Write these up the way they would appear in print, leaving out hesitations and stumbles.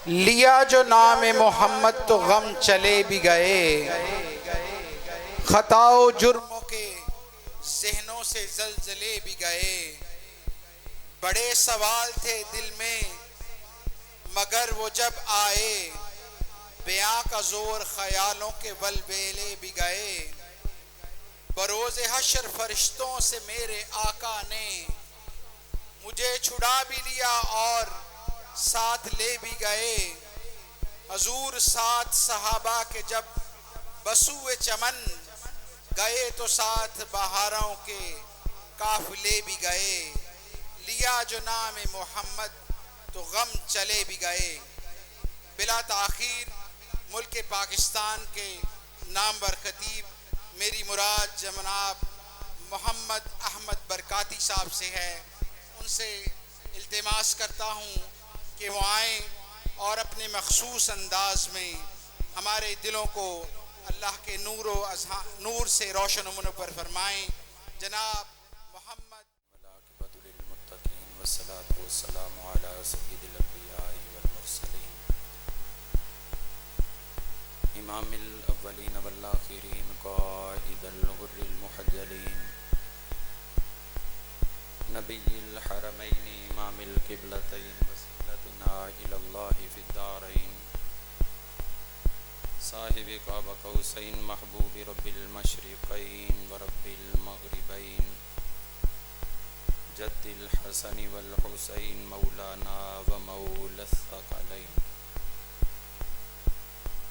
لیا جو نام محمد تو غم چلے بھی گئے، خطا و جرموں کے ذہنوں سے زلزلے بھی گئے۔ بڑے سوال تھے دل میں مگر وہ جب آئے، بیاں کا زور خیالوں کے ولبیلے بھی گئے۔ بروز حشر فرشتوں سے میرے آقا نے مجھے چھڑا بھی لیا اور ساتھ لے بھی گئے۔ حضور ساتھ صحابہ کے جب بسوئے چمن گئے تو ساتھ بہاروں کے قافلے بھی گئے۔ لیا جو نام محمد تو غم چلے بھی گئے۔ بلا تاخیر ملک پاکستان کے نامور خطیب میری مراد جناب محمد احمد برکاتی صاحب سے ہے، ان سے التماس کرتا ہوں کہ وہ آئیں اور اپنے مخصوص انداز میں ہمارے دلوں کو اللہ کے نور سے روشن و منور فرمائیں۔ جناب محمد والعاقبۃ للمتقین والصلاۃ والسلام علی سید الانبیاء والمرسلین امام الاولین والآخرین قائد الغر المحجلین نبی الحرمین امام القبلتین وسیلتنا الی اللہ فی الدارین صاحب قاب قوسین محبوب رب المشرقین ورب المغربین جد الحسن والحسین مولانا ومولا الثقلین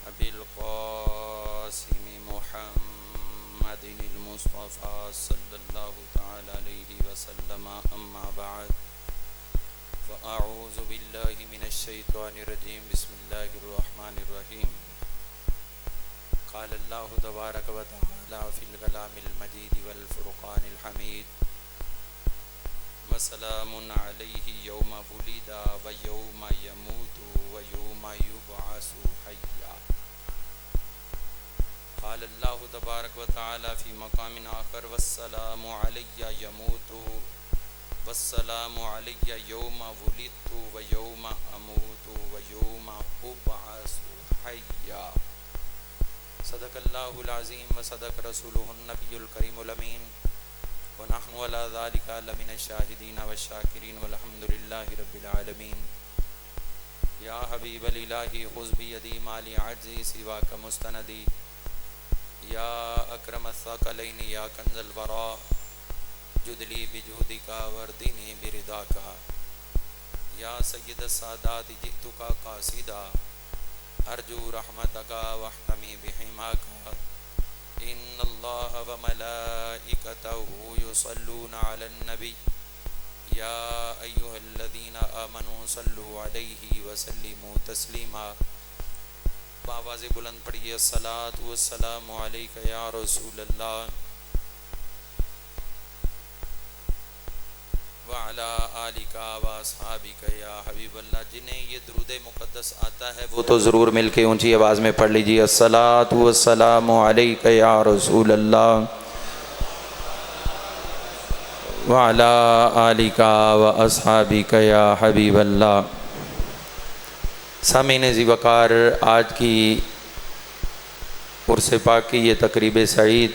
ابی القاسم محمد المصطفى صلی اللہ تعالی علیہ وسلم اما بعد فاعوذ باللہ من الشیطان الرجیم بسم اللہ الرحمن الرحیم قال اللہ تبارک و تعالی فی الکلام المجید والفرقان الحمید وسلام علیہ یوم ولد و یوم یموت و یوم یبعث حیا قال اللہ تبارک و تعالی فی مقام آخر والسلام علی یموت والسلام علی یوم ولدت و یوم اموت و یوم ابعث حیا صدق اللہ العظیم و صدق رسولہ النبی الکریم الامین ونحن علی ذلک لمن الشاہدین والشاکرین والحمد للہ رب العالمین یا حبیب الالہ خذ بیدی ما لی عجزی سواک مستندی یا اکرم الثقلین یا کنز الورا جدلی بجودک وردینی برداک یا سید السادات جئتک قاصدا ارجو رحمتک واحتمی بحماک ان اللہ وملائکتہ یصلون علی النبی یا ایہا الذین آمنوا صلوا علیہ وسلموا تسلیما بآواز بلند پڑھیے الصلاۃ والسلام علیک یا رسول اللہ وعلی آلک واصحابک یا حبیب اللہ۔ جنہیں یہ درود مقدس آتا ہے وہ تو ضرور مل کے اونچی آواز میں پڑھ لیجیے الصلاۃ والسلام علیک یا رسول اللہ وعلی آلک واصحابک یا حبیب اللہ۔ سامعین ذی وقار، آج کی عرس پاک کی یہ تقریب سعید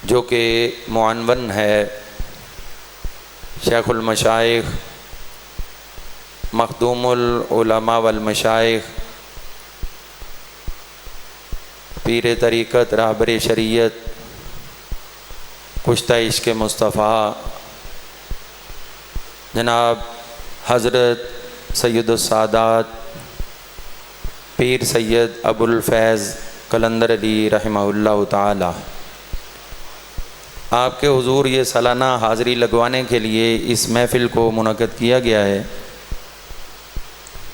جو کہ معنون ہے شیخ المشائخ مخدوم العلماء والمشائخ پیر طریقت رہبر شریعت کشتہ عشق مصطفیٰ جناب حضرت سید السادات پیر سید ابو الفیض قلندر علی رحمہ اللہ تعالی، آپ کے حضور یہ سالانہ حاضری لگوانے کے لیے اس محفل کو منعقد کیا گیا ہے،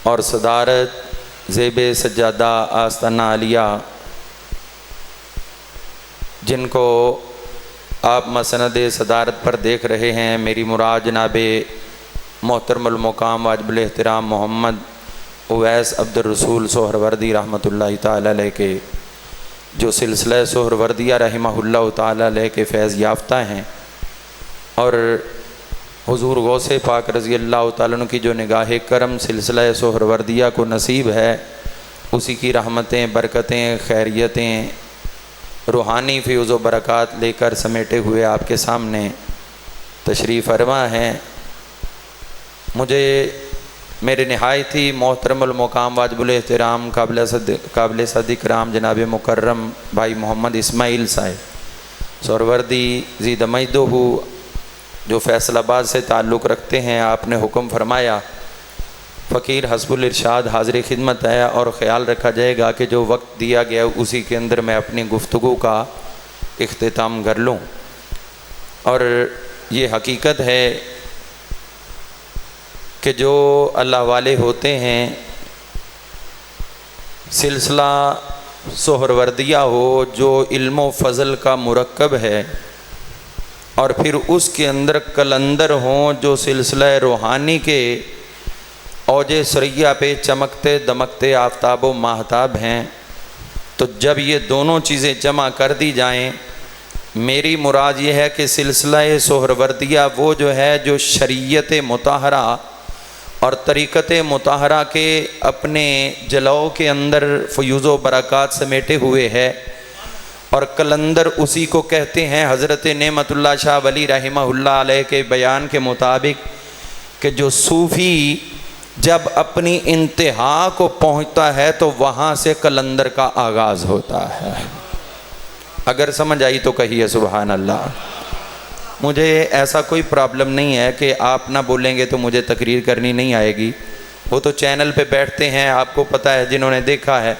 اور صدارت زیب سجادہ آستانہ عالیہ جن کو آپ مسند صدارت پر دیکھ رہے ہیں، میری مراد جناب محترم المقام واجب الاحترام محمد اویس عبد الرسول سہروردی رحمۃ اللہ تعالی علیہ کے جو سلسلہ سہروردیہ رحمہ اللہ تعالی علیہ کے فیض یافتہ ہیں، اور حضور غوث پاک رضی اللہ تعالیٰ عنہ کی جو نگاہ کرم سلسلہ سہروردیہ کو نصیب ہے، اسی کی رحمتیں، برکتیں، خیریتیں، روحانی فیض و برکات لے کر سمیٹے ہوئے آپ کے سامنے تشریف فرما ہیں۔ مجھے میرے نہایت ہی محترم المقام واجب الاحترام قابل صد اکرام جناب مکرم بھائی محمد اسماعیل صاحب سہروردی زید مجدہ جو فیصل آباد سے تعلق رکھتے ہیں، آپ نے حکم فرمایا فقیر حسب الارشاد حاضر خدمت ہے، اور خیال رکھا جائے گا کہ جو وقت دیا گیا اسی کے اندر میں اپنی گفتگو کا اختتام کر لوں۔ اور یہ حقیقت ہے کہ جو اللہ والے ہوتے ہیں، سلسلہ سہروردیہ ہو جو علم و فضل کا مرکب ہے، اور پھر اس کے اندر کلندر ہوں جو سلسلہ روحانی کے اوج سریہ پہ چمکتے دمکتے آفتاب و ماہتاب ہیں، تو جب یہ دونوں چیزیں جمع کر دی جائیں، میری مراد یہ ہے کہ سلسلہ سہروردیہ وہ جو ہے جو شریعت مطہرہ اور طریقت مطہرہ کے اپنے جلوہ کے اندر فیوز و برکات سمیٹے ہوئے ہے، اور کلندر اسی کو کہتے ہیں۔ حضرت نعمت اللہ شاہ ولی رحمہ اللہ علیہ کے بیان کے مطابق کہ جو صوفی جب اپنی انتہا کو پہنچتا ہے تو وہاں سے کلندر کا آغاز ہوتا ہے۔ اگر سمجھ آئی تو کہیے سبحان اللہ۔ مجھے ایسا کوئی پرابلم نہیں ہے کہ آپ نہ بولیں گے تو مجھے تقریر کرنی نہیں آئے گی، وہ تو چینل پہ بیٹھتے ہیں، آپ کو پتہ ہے، جنہوں نے دیکھا ہے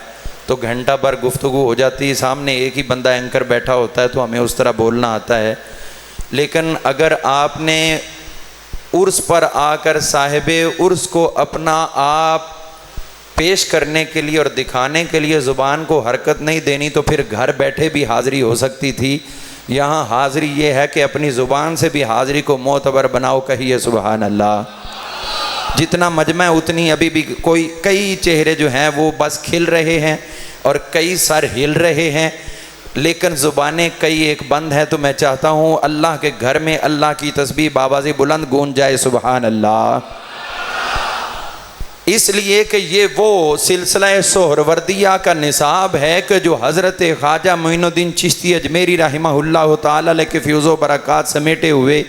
تو گھنٹہ بھر گفتگو ہو جاتی ہے، سامنے ایک ہی بندہ اینکر بیٹھا ہوتا ہے تو ہمیں اس طرح بولنا آتا ہے۔ لیکن اگر آپ نے عرس پر آ کر صاحب عرس کو اپنا آپ پیش کرنے کے لیے اور دکھانے کے لیے زبان کو حرکت نہیں دینی تو پھر گھر بیٹھے بھی حاضری ہو سکتی تھی۔ یہاں حاضری یہ ہے کہ اپنی زبان سے بھی حاضری کو معتبر بناؤ، کہیے سبحان اللہ۔ جتنا مجمع اتنی ابھی بھی کئی چہرے جو ہیں وہ بس کھل رہے ہیں اور کئی سر ہل رہے ہیں، لیکن زبانیں کئی ایک بند ہیں، تو میں چاہتا ہوں اللہ کے گھر میں اللہ کی تسبیح بآواز بلند گونج جائے سبحان اللہ۔ اس لیے کہ یہ وہ سلسلہ سہروردیہ کا نصاب ہے کہ جو حضرت خواجہ معین الدین چشتی اجمیری رحمہ اللہ تعالی علیہ کے فیض و برکات سمیٹے ہوئے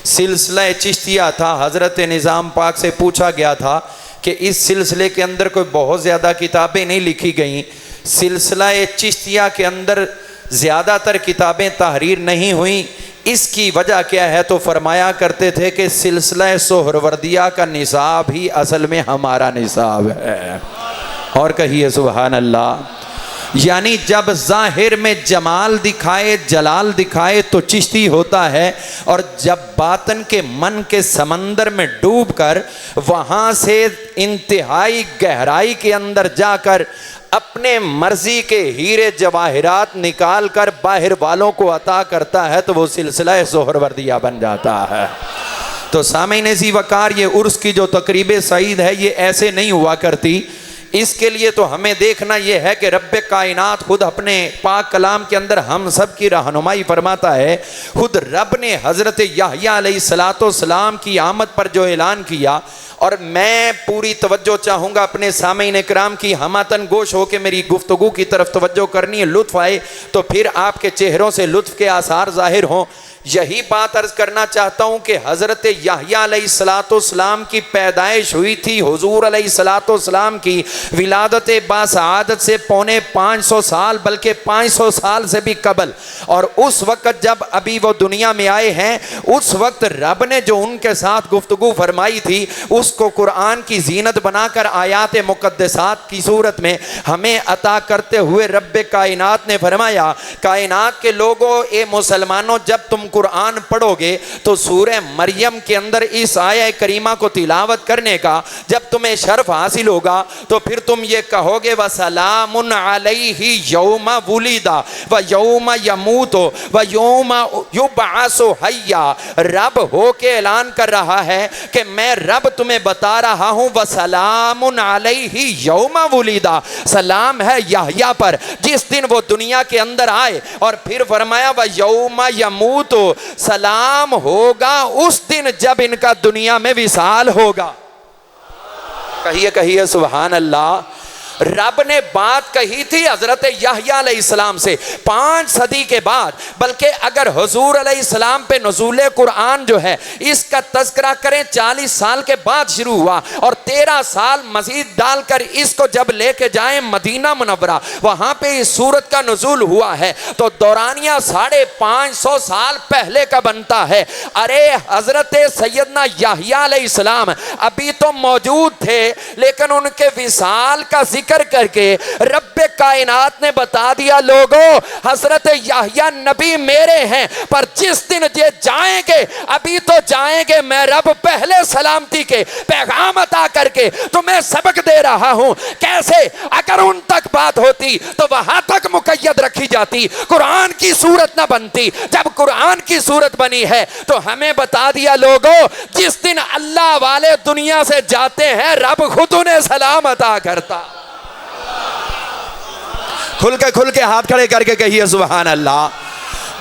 سلسلہ چشتیہ تھا۔ حضرت نظام پاک سے پوچھا گیا تھا کہ اس سلسلے کے اندر کوئی بہت زیادہ کتابیں نہیں لکھی گئیں، سلسلہ چشتیہ کے اندر زیادہ تر کتابیں تحریر نہیں ہوئیں، اس کی وجہ کیا ہے؟ تو فرمایا کرتے تھے کہ سلسلہ سہروردیہ کا نصاب ہی اصل میں ہمارا نصاب ہے، اور کہیے سبحان اللہ۔ یعنی جب ظاہر میں جمال دکھائے، جلال دکھائے تو چشتی ہوتا ہے، اور جب باطن کے من کے سمندر میں ڈوب کر وہاں سے انتہائی گہرائی کے اندر جا کر اپنے مرضی کے ہیرے جواہرات نکال کر باہر والوں کو عطا کرتا ہے تو وہ سلسلہ سہروردیہ بن جاتا ہے۔ تو سامعین ذی وقار، یہ عرس کی جو تقریب سعید ہے یہ ایسے نہیں ہوا کرتی۔ اس کے لیے تو ہمیں دیکھنا یہ ہے کہ رب کائنات خود اپنے پاک کلام کے اندر ہم سب کی رہنمائی فرماتا ہے۔ خود رب نے حضرت یحییٰ علیہ السلام کی آمد پر جو اعلان کیا، اور میں پوری توجہ چاہوں گا اپنے سامعین اکرام کی ہماتن گوش ہو کے میری گفتگو کی طرف توجہ کرنی ہے، لطف آئے تو پھر آپ کے چہروں سے لطف کے آثار ظاہر ہوں۔ یہی بات عرض کرنا چاہتا ہوں کہ حضرت یحییٰ علیہ السلام کی پیدائش ہوئی تھی حضور علیہ السلام کی ولادت باسعادت سے 450 سال بلکہ 500 سال سے بھی قبل، اور اس وقت جب ابھی وہ دنیا میں آئے ہیں اس وقت رب نے جو ان کے ساتھ گفتگو فرمائی تھی اس کو قرآن کی زینت بنا کر آیات مقدسات کی صورت میں ہمیں عطا کرتے ہوئے رب کائنات نے فرمایا، کائنات کے لوگوں، اے مسلمانوں، جب تم قرآن پڑھو گے تو سورہ مریم کے اندر اس آیہ کریمہ کو تلاوت کرنے کا جب تمہیں شرف حاصل ہوگا تو پھر تم یہ کہو گے وَسَلَامٌ عَلَيْهِ يَوْمَ وُلِدَ وَيَوْمَ يَمُوتُ وَيَوْمَ يُبْعَثُ حَيًّا۔ رب ہو کے اعلان کر رہا ہے کہ میں رب تمہیں بتا رہا ہوں وَسَلَامٌ عَلَيْهِ يَوْمَ وُلِدَ، سلام ہے یحییٰ پر جس دن وہ دنیا کے اندر آئے، اور پھر فرمایا وَيَوْمَ يَمُوتُ، سلام ہوگا اس دن جب ان کا دنیا میں وصال ہوگا. کہیے کہیے سبحان اللہ. رب نے بات کہی تھی حضرت یحییٰ علیہ السلام سے 5 صدی کے بعد. بلکہ اگر حضور علیہ السلام پہ نزول قرآن جو ہے اس کا تذکرہ کریں 40 سال کے بعد شروع ہوا, اور 13 سال مزید ڈال کر اس کو جب لے کے جائیں مدینہ منورہ, وہاں پہ اس سورت کا نزول ہوا ہے, تو دورانیہ 550 سال پہلے کا بنتا ہے. ارے حضرت سیدنا یحییٰ علیہ السلام ابھی تو موجود تھے, لیکن ان کے وصال کا ذکر کر کے رب کائنات نے بتا دیا, لوگوں حضرت یحییٰ نبی میرے ہیں, پر جس دن یہ جائیں گے, ابھی تو جائیں گے, میں رب پہلے سلامتی کے پیغام عطا کر کے تمہیں سبق دے رہا ہوں. کیسے؟ اگر ان تک بات ہوتی تو وہاں تک مقید رکھی جاتی, قرآن کی صورت نہ بنتی. جب قرآن کی صورت بنی ہے تو ہمیں بتا دیا, لوگوں جس دن اللہ والے دنیا سے جاتے ہیں رب خود انہیں سلام عطا کرتا. کھل کے ہاتھ کھڑے کر کے کہیے سبحان اللہ.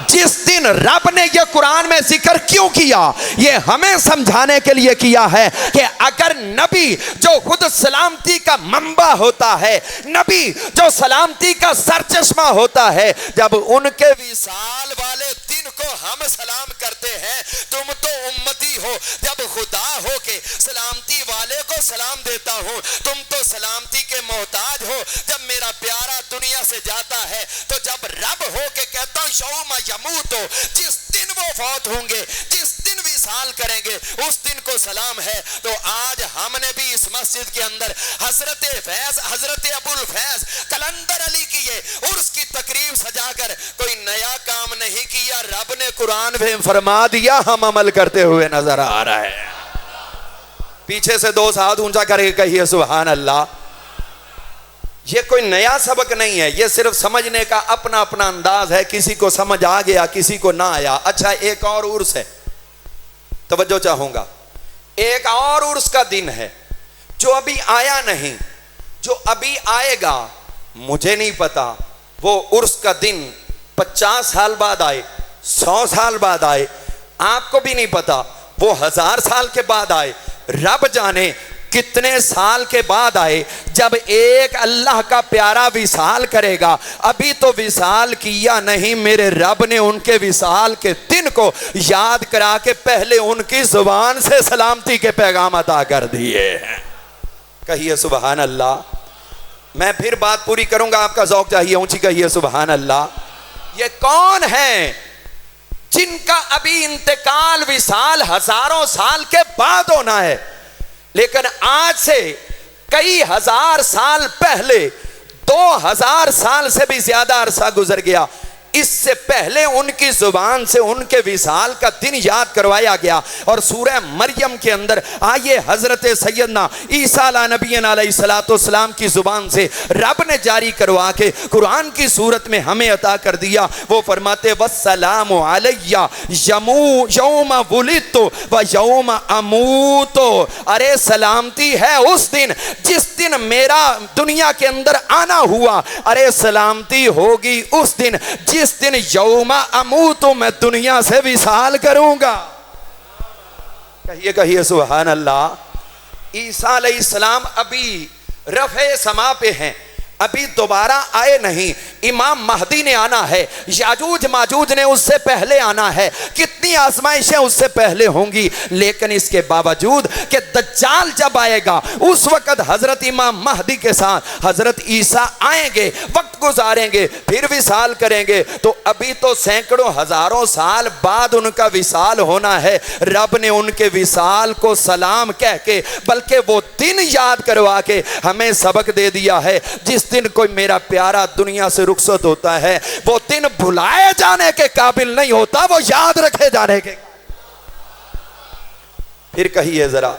جس دن رب نے یہ قرآن میں ذکر کیوں کیا, یہ ہمیں سمجھانے کے لیے کیا ہے کہ اگر نبی جو خود سلامتی کا منبع ہوتا ہے, نبی جو سلامتی کا سرچشمہ ہوتا ہے, جب ان کے وصال والے دن کو ہم سلام کرتے ہیں, تم تو امتی ہو, جب خدا ہو کے سلامتی والے کو سلام دیتا ہوں, تم تو سلامتی کے محتاج ہو. جب میرا پیارا دنیا سے جاتا ہے تو جب رب ہو کے کہتا ہوں یوم یموت, جس دن وہ فوت ہوں گے, جس دن وصال کریں گے, اس دن کو سلام ہے. تو آج ہم نے بھی اس مسجد کے اندر حضرت فیض, حضرت ابو الفیض کلندر علی کی یہ عرس کی تقریب سجا کر کوئی نیا کام نہیں کیا, رب نے قرآن میں فرما دیا, ہم عمل کرتے ہوئے نظر آ رہا ہے. پیچھے سے 2 ہاتھ اونچا کر کے کہیے سبحان اللہ. یہ کوئی نیا سبق نہیں ہے, یہ صرف سمجھنے کا اپنا اپنا انداز ہے. کسی کو سمجھ آ گیا, کسی کو نہ آیا. اچھا, ایک اور عرس ہے, توجہ چاہوں گا. ایک اور عرس کا دن ہے جو ابھی آیا نہیں, جو ابھی آئے گا مجھے نہیں پتا. وہ عرس کا دن 50 سال بعد آئے, 100 سال بعد آئے, آپ کو بھی نہیں پتا. وہ 1000 سال کے بعد آئے, رب جانے کتنے سال کے بعد آئے. جب ایک اللہ کا پیارا وصال کرے گا, ابھی تو وصال کیا نہیں, میرے رب نے ان کے وصال کے دن کو یاد کرا کے پہلے ان کی زبان سے سلامتی کے پیغام عطا کر دیے ہیں. کہیے سبحان اللہ. میں پھر بات پوری کروں گا, آپ کا ذوق چاہیے, اونچی کہیے سبحان اللہ. یہ کون ہیں جن کا ابھی انتقال وصال ہزاروں سال کے بعد ہونا ہے, لیکن آج سے کئی ہزار سال پہلے, 2000 سال سے بھی زیادہ عرصہ گزر گیا, اس سے پہلے ان کی زبان سے ان کے وصال کا دن یاد کروایا گیا. اور سورہ مریم کے اندر آئیے حضرت سیدنا عیسیٰ علیہ نبی علیہ السلام کی زبان سے رب نے جاری کروا کے قرآن کی صورت میں ہمیں عطا کر دیا. وہ فرماتے والسلام علیہ یوم ولدت و یوم اموت. ارے سلامتی ہے اس دن جس دن میرا دنیا کے اندر آنا ہوا, ارے سلامتی ہوگی اس دن جس دن یوم اموت میں دنیا سے وصال کروں گا. کہیے کہیے سبحان اللہ. عیسیٰ علیہ السلام ابھی رفع سما پہ ہیں, ابھی دوبارہ آئے نہیں. امام مہدی نے آنا ہے, یاجوج ماجوج نے اس سے پہلے آنا ہے, کتنی آزمائشیں اس سے پہلے ہوں گی. لیکن اس کے باوجود کہ دجال جب آئے گا اس وقت حضرت امام مہدی کے ساتھ حضرت عیسیٰ آئیں گے, وقت گزاریں گے, پھر وصال کریں گے. تو ابھی تو سینکڑوں ہزاروں سال بعد ان کا وصال ہونا ہے. رب نے ان کے وصال کو سلام کہہ کے بلکہ وہ دن یاد کروا کے ہمیں سبق دے دیا ہے. جس دن کوئی میرا پیارا دنیا سے رخصت ہوتا ہے, وہ دن بھلائے جانے کے قابل نہیں ہوتا, وہ یاد رکھے جانے کے. پھر کہیے ذرا,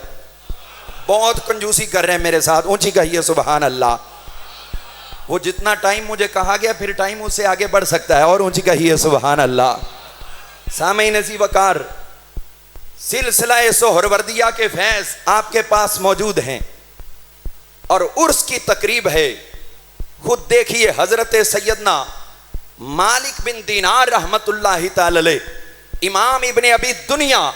بہت کنجوسی کر رہے ہیں میرے ساتھ, اونچی کہیے سبحان اللہ. وہ جتنا ٹائم مجھے کہا گیا پھر ٹائم اس سے آگے بڑھ سکتا ہے, اور اونچی کہیے سبحان اللہ. سامعین عزیز وقار, سلسلہ سہروردیہ کے فیض آپ کے پاس موجود ہیں اور عرس کی تقریب ہے. خود دیکھیے حضرت سیدنا مالک بن دینار رحمت اللہ تعالی علیہ امام ابن ابی دنیا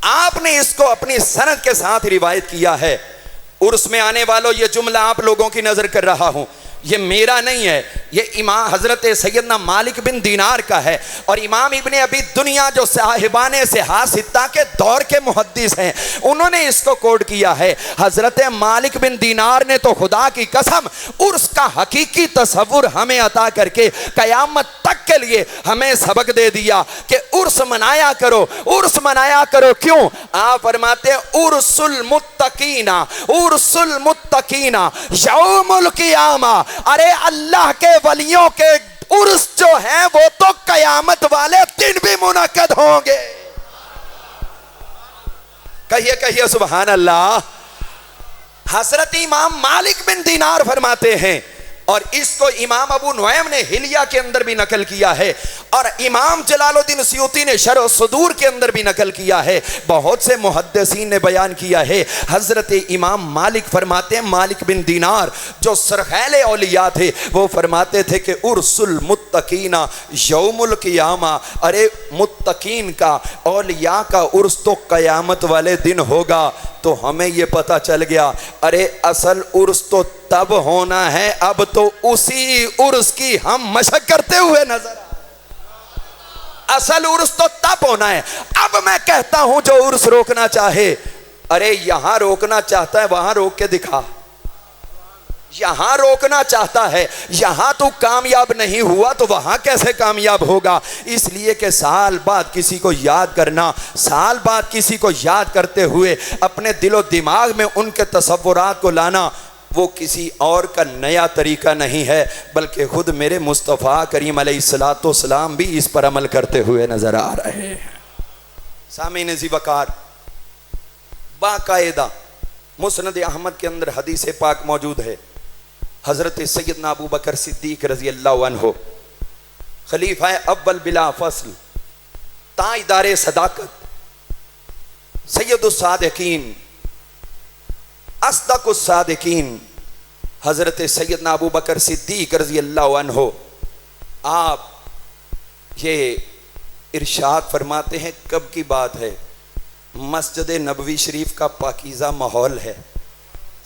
آپ نے اس کو اپنی سند کے ساتھ روایت کیا ہے. عرس میں آنے والوں یہ جملہ آپ لوگوں کی نظر کر رہا ہوں، یہ میرا نہیں ہے، یہ امام حضرت سیدنا مالک بن دینار کا ہے. اور امام ابن ابی دنیا جو صاحبان صحاح ستہ کے دور کے محدث ہیں، انہوں نے اس کو کوٹ کیا ہے. حضرت مالک بن دینار نے تو خدا کی قسم عرس کا حقیقی تصور ہمیں عطا کر کے قیامت تک کے لیے ہمیں سبق دے دیا کہ عرس منایا کرو، عرس منایا کرو. کیوں؟ آپ فرماتے ہیں عرس المتقین، عرس المتقین یوم القیامہ. ارے اللہ کے ولیوں کے عرس جو ہیں وہ تو قیامت والے دن بھی منعقد ہوں گے. کہیے کہیے سبحان اللہ. حضرت امام مالک بن دینار فرماتے ہیں، اور اس کو امام ابو نعیم نے حلیہ کے اندر بھی نقل کیا ہے، اور امام جلال الدین سیوطی نے شرح الصدور کے اندر بھی نقل کیا ہے، بہت سے محدثین نے بیان کیا ہے. حضرت امام مالک فرماتے ہیں، مالک بن دینار جو سرخیل اولیاء تھے، وہ فرماتے تھے کہ عرس المتقین یوم القیامہ. ارے متقین کا، اولیاء کا عرس تو قیامت والے دن ہوگا. تو ہمیں یہ پتہ چل گیا، ارے اصل عرس تو تب ہونا ہے، اب تو اسی عرس کی ہم مشق کرتے ہوئے نظر. اصل عرس تو تب ہونا ہے. اب میں کہتا ہوں جو عرس روکنا چاہے، ارے یہاں روکنا چاہتا ہے وہاں روک کے دکھا. یہاں روکنا چاہتا ہے، یہاں تو کامیاب نہیں ہوا تو وہاں کیسے کامیاب ہوگا؟ اس لیے کہ سال بعد کسی کو یاد کرنا، سال بعد کسی کو یاد کرتے ہوئے اپنے دل و دماغ میں ان کے تصورات کو لانا، وہ کسی اور کا نیا طریقہ نہیں ہے، بلکہ خود میرے مصطفیٰ کریم علیہ الصلوۃ والسلام بھی اس پر عمل کرتے ہوئے نظر آ رہے ہیں. سامعین ذی وقار، باقاعدہ مسند احمد کے اندر حدیث پاک موجود ہے. حضرت سیدنا ابو بکر صدیق رضی اللہ عنہ، خلیفہ اول بلا فصل، تاجدار صداقت، سید الصادقین، اصدق الصادقین، حضرت سیدنا ابو بکر صدیق رضی اللہ عنہ، آپ یہ ارشاد فرماتے ہیں، کب کی بات ہے؟ مسجد نبوی شریف کا پاکیزہ ماحول ہے،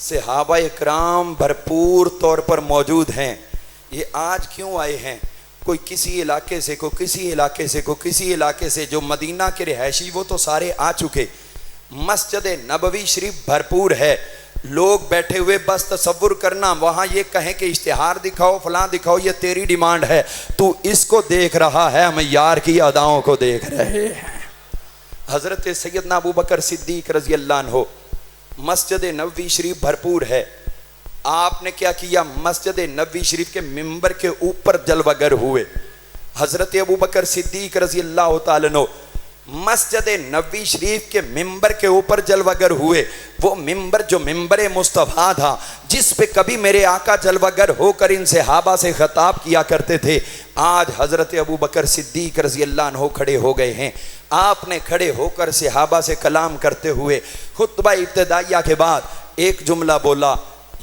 صحابہ اکرام بھرپور طور پر موجود ہیں. یہ آج کیوں آئے ہیں؟ کوئی کسی علاقے سے، کوئی کسی علاقے سے، کوئی کسی علاقے سے. جو مدینہ کے رہائشی وہ تو سارے آ چکے. مسجد نبوی شریف بھرپور ہے، لوگ بیٹھے ہوئے. بس تصور کرنا وہاں یہ کہیں کہ اشتہار دکھاؤ، فلاں دکھاؤ، یہ تیری ڈیمانڈ ہے، تو اس کو دیکھ رہا ہے، ہم یار کی اداؤں کو دیکھ رہے ہیں. حضرت سیدنا ابو بکر صدیق رضی اللہ عنہ، مسجد نبوی شریف بھرپور ہے. آپ نے کیا کیا؟ مسجد نبوی شریف کے ممبر کے اوپر جلوہ گر ہوئے. حضرت ابو بکر صدیق رضی اللہ تعالیٰ عنہ مسجد نبوی شریف کے ممبر کے اوپر جلوہ گر ہوئے. وہ ممبر جو ممبر مصطفیٰ تھا، جس پہ کبھی میرے آقا جلوہ گر ہو کر ان صحابہ سے خطاب کیا کرتے تھے، آج حضرت ابو بکر صدیق رضی اللہ عنہ کھڑے ہو گئے ہیں. آپ نے کھڑے ہو کر صحابہ سے کلام کرتے ہوئے خطبہ ابتدائیہ کے بعد ایک جملہ بولا.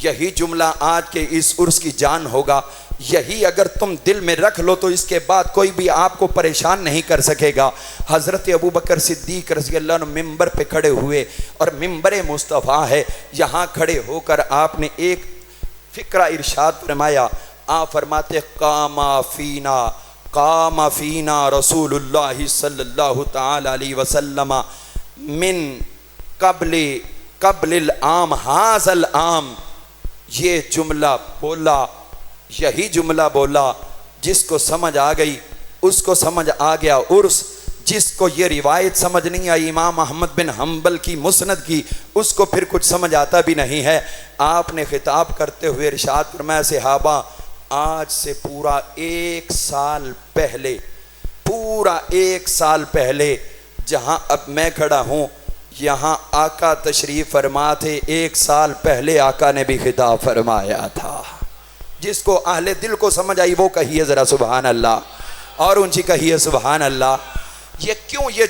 یہی جملہ آج کے اس عرس کی جان ہوگا. یہی اگر تم دل میں رکھ لو تو اس کے بعد کوئی بھی آپ کو پریشان نہیں کر سکے گا. حضرت ابو بکر صدیق رضی اللہ عنہ ممبر پہ کھڑے ہوئے، اور ممبر مصطفیٰ ہے. یہاں کھڑے ہو کر آپ نے ایک فقرہ ارشاد فرمایا. آپ فرماتے قام فینا رسول اللہ صلی اللہ تعالی علیہ وسلم من قبل العام هذا العام. یہ جملہ بولا، یہی جملہ بولا. جس کو سمجھ آ گئی اس کو سمجھ آ گیا عرس. جس کو یہ روایت سمجھ نہیں آئی امام احمد بن حنبل کی مسند کی، اس کو پھر کچھ سمجھ آتا بھی نہیں ہے. آپ نے خطاب کرتے ہوئے ارشاد فرمایا، صحابہ آج سے پورا 1 سال پہلے، پورا 1 سال پہلے جہاں اب میں کھڑا ہوں، یہاں آقا تشریف فرما تھے. 1 سال پہلے آقا نے بھی خطاب فرمایا تھا. جس کو اہل دل کو سمجھ آئی وہ کہیے ذرا سبحان اللہ، اور اونچی کہیے سبحان اللہ. یہ کیوں؟ یہ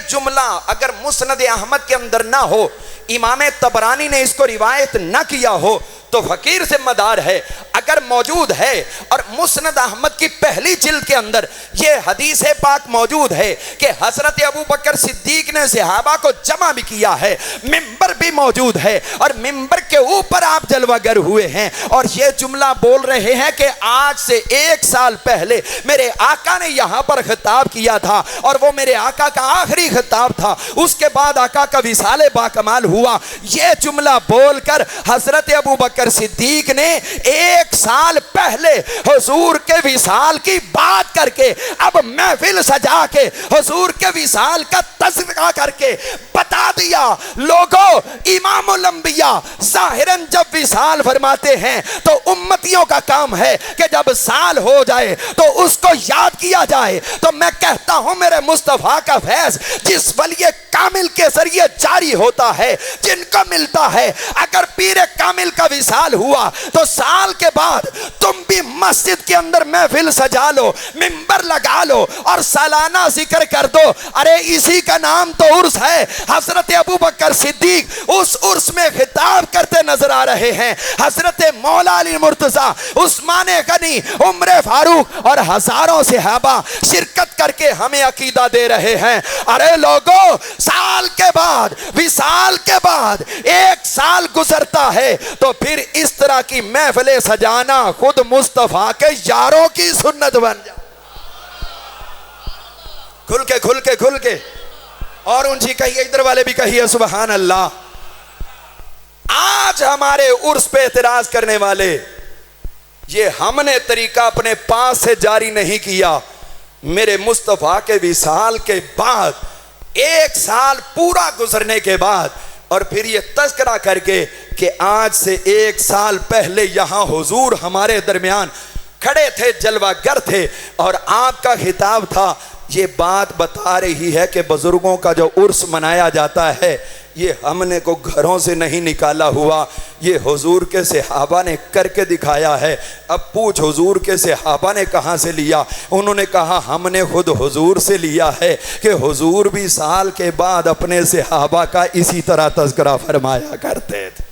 جملہ اگر مسند احمد کے اندر نہ ہو، امام طبرانی نے اس کو روایت نہ کیا ہو، تو فقیر ذمہ دار ہے. اگر اگر موجود ہے، اور مسند احمد کی پہلی جلد کے اندر یہ حدیث پاک موجود ہے کہ حضرت ابوبکر صدیق نے صحابہ کو جمع بھی کیا ہے، ممبر بھی موجود ہے، اور ممبر کے اوپر آپ جلوہ گر ہوئے ہیں، اور یہ جملہ بول رہے ہیں کہ آج سے 1 سال پہلے میرے آقا نے یہاں پر خطاب کیا تھا، اور وہ میرے آقا کا آخری خطاب تھا، اس کے بعد آقا کا وصال باکمال ہوا۔ یہ جملہ بول کر حضرت ابوبکر صدیق نے 1 سال پہلے حضور کے وصال کی بات کر کے اب محفل سجا کے حضور کے وصال کا تذکرہ کر کے بتا دیا، لوگوں امام الانبیاء ظاہراً جب وصال فرماتے ہیں تو امتیوں کا کام ہے کہ جب سال ہو جائے تو اس کو یاد کیا جائے۔ تو میں کہتا ہوں میرے مصطفیٰ کا فیض جس ولی کامل کے ذریعے جاری ہوتا ہے، جن کو ملتا ہے، اگر پیر کامل کا وصال ہوا تو سال کے بعد تم بھی مسجد کے اندر محفل سجا لو، ممبر لگا لو اور سالانہ ذکر کر دو، ارے اسی کا نام تو عرس ہے۔ حضرت ابوبکر صدیق اس عرس میں خطاب کرتے نظر آ رہے ہیں، حضرت مولا علی مرتضیٰ، عثمان غنی، عمر فاروق اور ہزاروں صحابہ شرکت کر کے ہمیں عقیدہ دے رہے ہیں۔ ارے لوگوں، سال کے بعد، وصال کے بعد 1 سال گزرتا ہے تو پھر اس طرح کی محفلیں سجانا خود مصطفیٰ کے یاروں کی سنت بن جائے۔ کھل کے اور اونچی کہیے، ادھر والے بھی کہیے سبحان اللہ۔ آج ہمارے عرس پہ اعتراض کرنے والے، یہ ہم نے طریقہ اپنے پاس سے جاری نہیں کیا، میرے مصطفیٰ کے وصال کے بعد 1 سال پورا گزرنے کے بعد، اور پھر یہ تذکرہ کر کے کہ آج سے 1 سال پہلے یہاں حضور ہمارے درمیان کھڑے تھے، جلوہ گر تھے اور آپ کا خطاب تھا۔ یہ بات بتا رہی ہے کہ بزرگوں کا جو عرس منایا جاتا ہے یہ ہم نے کو گھروں سے نہیں نکالا ہوا، یہ حضور کے صحابہ نے کر کے دکھایا ہے۔ اب پوچھ حضور کے صحابہ نے کہاں سے لیا؟ انہوں نے کہا ہم نے خود حضور سے لیا ہے کہ حضور بھی سال کے بعد اپنے صحابہ کا اسی طرح تذکرہ فرمایا کرتے تھے۔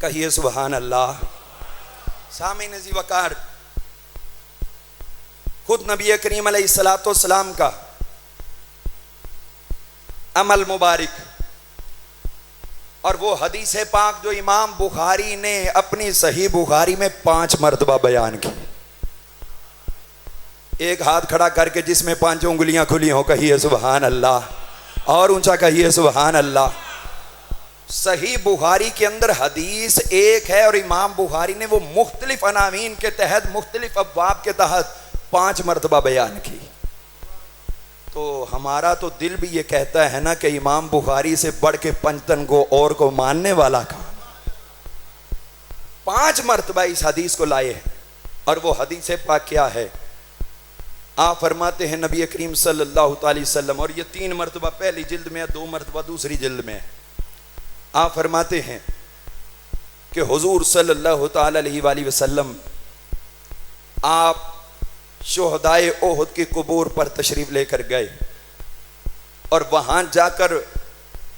کہیے سبحان اللہ۔ سامعین ذی وقار، خود نبی کریم علیہ السلام کا عمل مبارک اور وہ حدیث پاک جو امام بخاری نے اپنی صحیح بخاری میں 5 مرتبہ بیان کی، ایک ہاتھ کھڑا کر کے جس میں 5 انگلیاں کھلی ہوں کہیے سبحان اللہ، اور اونچا کہیے سبحان اللہ۔ صحیح بخاری کے اندر حدیث ایک ہے اور امام بخاری نے وہ مختلف عناوین کے تحت، مختلف ابواب کے تحت 5 مرتبہ بیان کی۔ تو ہمارا تو دل بھی یہ کہتا ہے نا کہ امام بخاری سے بڑھ کے پنجتن کو اور کو ماننے والا کام۔ 5 مرتبہ اس حدیث کو لائے ہیں، اور وہ حدیث پاک کیا ہے؟ آپ فرماتے ہیں نبی کریم صلی اللہ علیہ وسلم، اور یہ 3 مرتبہ پہلی جلد میں ہے، 2 مرتبہ دوسری جلد میں ہے۔ آپ فرماتے ہیں کہ حضور صلی اللہ تعالی علیہ وآلہ وسلم آپ شہدائے احد کی قبور پر تشریف لے کر گئے، اور وہاں جا کر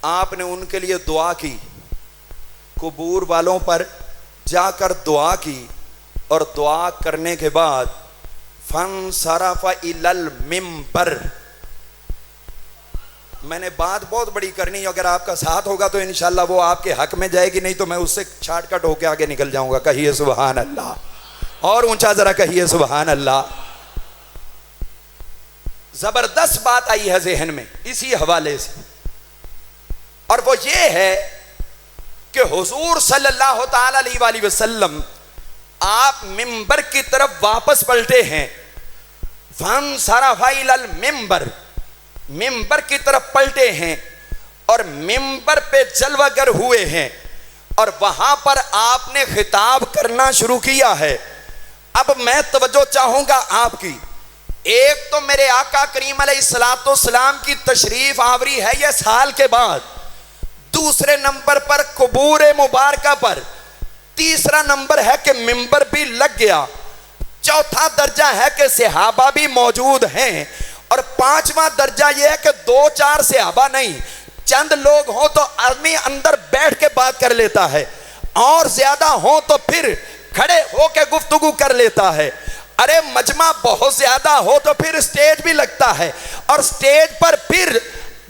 آپ نے ان کے لیے دعا کی، قبور والوں پر جا کر دعا کی، اور دعا کرنے کے بعد فانصرف الی المنبر۔ میں نے بات بہت بڑی کرنی ہے، اگر آپ کا ساتھ ہوگا تو انشاءاللہ وہ آپ کے حق میں جائے گی، نہیں تو میں اس سے شارٹ کٹ ہو کے آگے نکل جاؤں گا۔ کہیے سبحان اللہ، اور اونچا ذرا کہیے سبحان اللہ۔ زبردست بات آئی ہے ذہن میں اسی حوالے سے، اور وہ یہ ہے کہ حضور صلی اللہ تعالی علیہ وآلہ وسلم آپ ممبر کی طرف واپس پلٹے ہیں، فانصرف الی المنبر، ممبر کی طرف پلٹے ہیں اور ممبر پہ جلوہ گر ہوئے ہیں، اور وہاں پر آپ نے خطاب کرنا شروع کیا ہے۔ اب میں توجہ چاہوں گا آپ کی، ایک تو میرے آقا کریم علیہ السلام کی تشریف آوری ہے یہ سال کے بعد، دوسرے نمبر پر قبور مبارکہ پر، تیسرا نمبر ہے کہ ممبر بھی لگ گیا، چوتھا درجہ ہے کہ صحابہ بھی موجود ہیں، اور 5واں درجہ یہ ہے کہ 2-4 صحابہ نہیں، چند لوگ ہوں تو آدمی اندر بیٹھ کے بات کر لیتا ہے، اور زیادہ ہوں تو پھر کھڑے ہو کے گفتگو کر لیتا ہے. ارے مجمع بہت زیادہ ہو تو پھر سٹیج بھی لگتا ہے, اور سٹیج پر پھر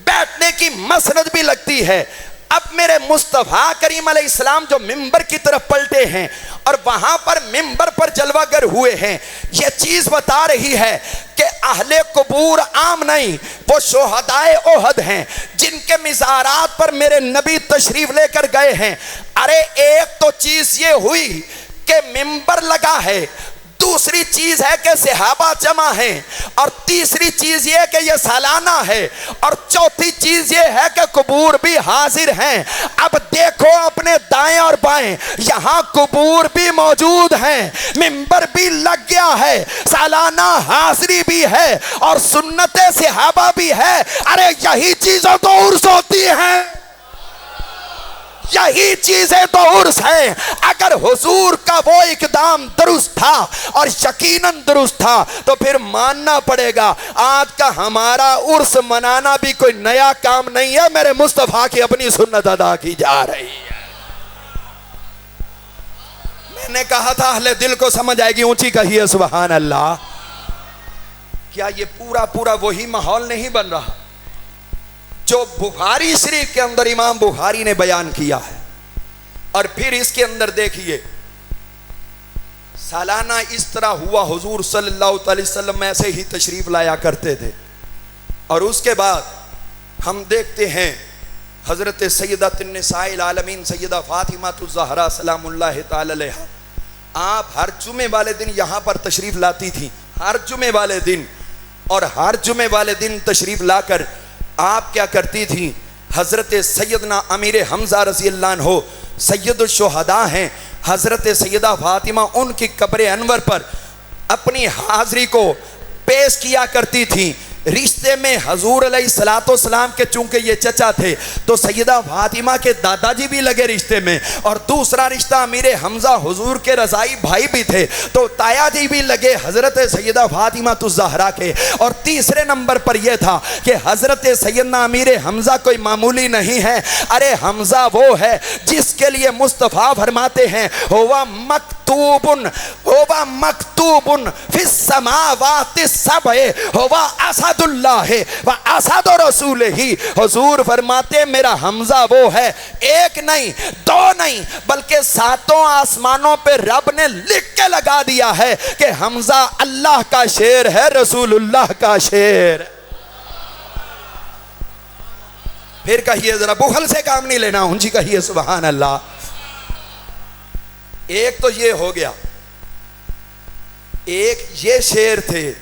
بیٹھنے کی مسند بھی لگتی ہے. اب میرے مصطفیٰ کریم علیہ السلام جو منبر کی طرف پلٹے ہیں اور وہاں پر منبر پر جلوہ گر ہوئے ہیں, یہ چیز بتا رہی ہے کہ اہل قبور عام نہیں, وہ شہدائے احد ہیں جن کے مزارات پر میرے نبی تشریف لے کر گئے ہیں. ارے ایک تو چیز یہ ہوئی کہ منبر لگا ہے, دوسری چیز ہے کہ صحابہ جمع ہیں, اور تیسری چیز یہ کہ یہ سالانہ ہے, اور چوتھی چیز یہ ہے کہ قبور بھی حاضر ہیں. اب دیکھو اپنے دائیں اور بائیں, یہاں قبور بھی موجود ہیں, منبر بھی لگ گیا ہے, سالانہ حاضری بھی ہے, اور سنت صحابہ بھی ہے. ارے یہی چیزیں تو عرس ہوتی ہیں, یہی چیزیں تو عرس ہیں. اگر حضور کا وہ اقدام درست تھا اور یقیناً درست تھا تو پھر ماننا پڑے گا آج کا ہمارا عرس منانا بھی کوئی نیا کام نہیں ہے, میرے مصطفیٰ کی اپنی سنت ادا کی جا رہی ہے. میں نے کہا تھا اہل دل کو سمجھ آئے گی, اونچی کہیے سبحان اللہ. کیا یہ پورا وہی ماحول نہیں بن رہا جو بخاری شریف کے اندر امام بخاری نے بیان کیا ہے؟ اور پھر اس کے اندر دیکھیے سالانہ اس طرح ہوا, حضور صلی اللہ علیہ وسلم ایسے ہی تشریف لایا کرتے تھے. اور اس کے بعد ہم دیکھتے ہیں حضرت سیدۃ النساء العالمین سیدہ فاطمہ الزہرا سلام اللہ تعالی علیہا, آپ ہر جمعے والے دن یہاں پر تشریف لاتی تھیں, ہر جمعے والے دن. اور ہر جمعے والے دن تشریف لا کر آپ کیا کرتی تھیں, حضرت سیدنا امیر حمزہ رضی اللہ عنہ سید الشہداء ہیں, حضرت سیدہ فاطمہ ان کی قبر انور پر اپنی حاضری کو پیش کیا کرتی تھیں. رشتے میں حضور علیہ السلام کے چونکہ یہ چچا تھے تو سیدہ فاطمہ کے دادا جی بھی لگے رشتے میں, اور دوسرا رشتہ امیر حمزہ حضور کے رضائی بھائی بھی تھے تو تایا جی بھی لگے حضرت سیدہ فاطمہ الزہرا کے. اور تیسرے نمبر پر یہ تھا کہ حضرت سیدنا امیر حمزہ کوئی معمولی نہیں ہے, ارے حمزہ وہ ہے جس کے لیے مصطفیٰ فرماتے ہیں ہوا مکتوبن فی السماوات السبع ہوا اسد اللہ و اسد رسول ہی. حضور فرماتے میرا حمزہ وہ ہے, ایک نہیں دو نہیں بلکہ ساتوں آسمانوں پہ رب نے لکھ کے لگا دیا ہے کہ حمزہ اللہ کا شیر ہے, رسول اللہ کا شیر. پھر کہیے ذرا بخل سے کام نہیں لینا, اونچی کہیے سبحان اللہ. ایک تو یہ ہو گیا, ایک یہ شیر تھے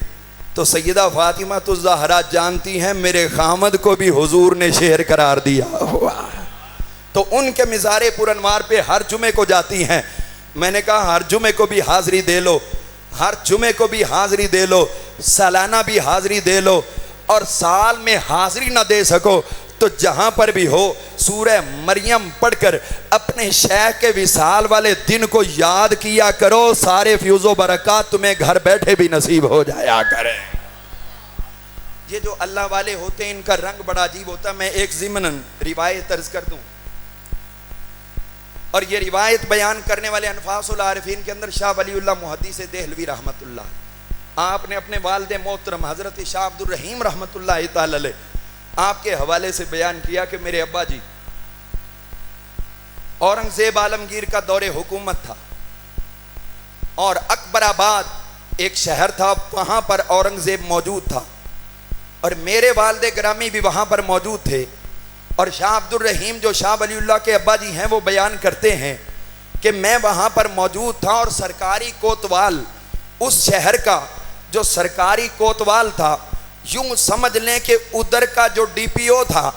تو سیدہ فاطمہ الزہرا جانتی ہیں میرے خامد کو بھی حضور نے شیر قرار دیا ہوا, تو ان کے مزار پر انوار پہ ہر جمعے کو جاتی ہیں. میں نے کہا ہر جمعے کو بھی حاضری دے لو, ہر جمعے کو بھی حاضری دے لو, سالانہ بھی حاضری دے لو, اور سال میں حاضری نہ دے سکو تو جہاں پر بھی ہو سورہ مریم پڑھ کر اپنے شیخ کے وصال والے دن کو یاد کیا کرو, سارے فیوز و برکات تمہیں گھر بیٹھے بھی نصیب ہو جایا کریں. یہ جو اللہ والے ہوتے ہیں ان کا رنگ بڑا عجیب ہوتا ہے. میں ایک ضمناً روایت عرض کر دوں, اور یہ روایت بیان کرنے والے انفاس العارفین کے اندر شاہ ولی اللہ محدث دہلوی رحمت اللہ, آپ نے اپنے والد محترم حضرت شاہ عبد الرحیم رحمت اللہ تعالی علیہ آپ کے حوالے سے بیان کیا کہ میرے ابا جی اورنگزیب عالمگیر کا دور حکومت تھا, اور اکبر آباد ایک شہر تھا, وہاں پر اورنگزیب موجود تھا, اور میرے والد گرامی بھی وہاں پر موجود تھے. اور شاہ عبد الرحیم جو شاہ ولی اللہ کے ابا جی ہیں وہ بیان کرتے ہیں کہ میں وہاں پر موجود تھا, اور سرکاری کوتوال اس شہر کا جو سرکاری کوتوال تھا, یوں سمجھ لیں کہ ادھر کا جو ڈی پی او تھا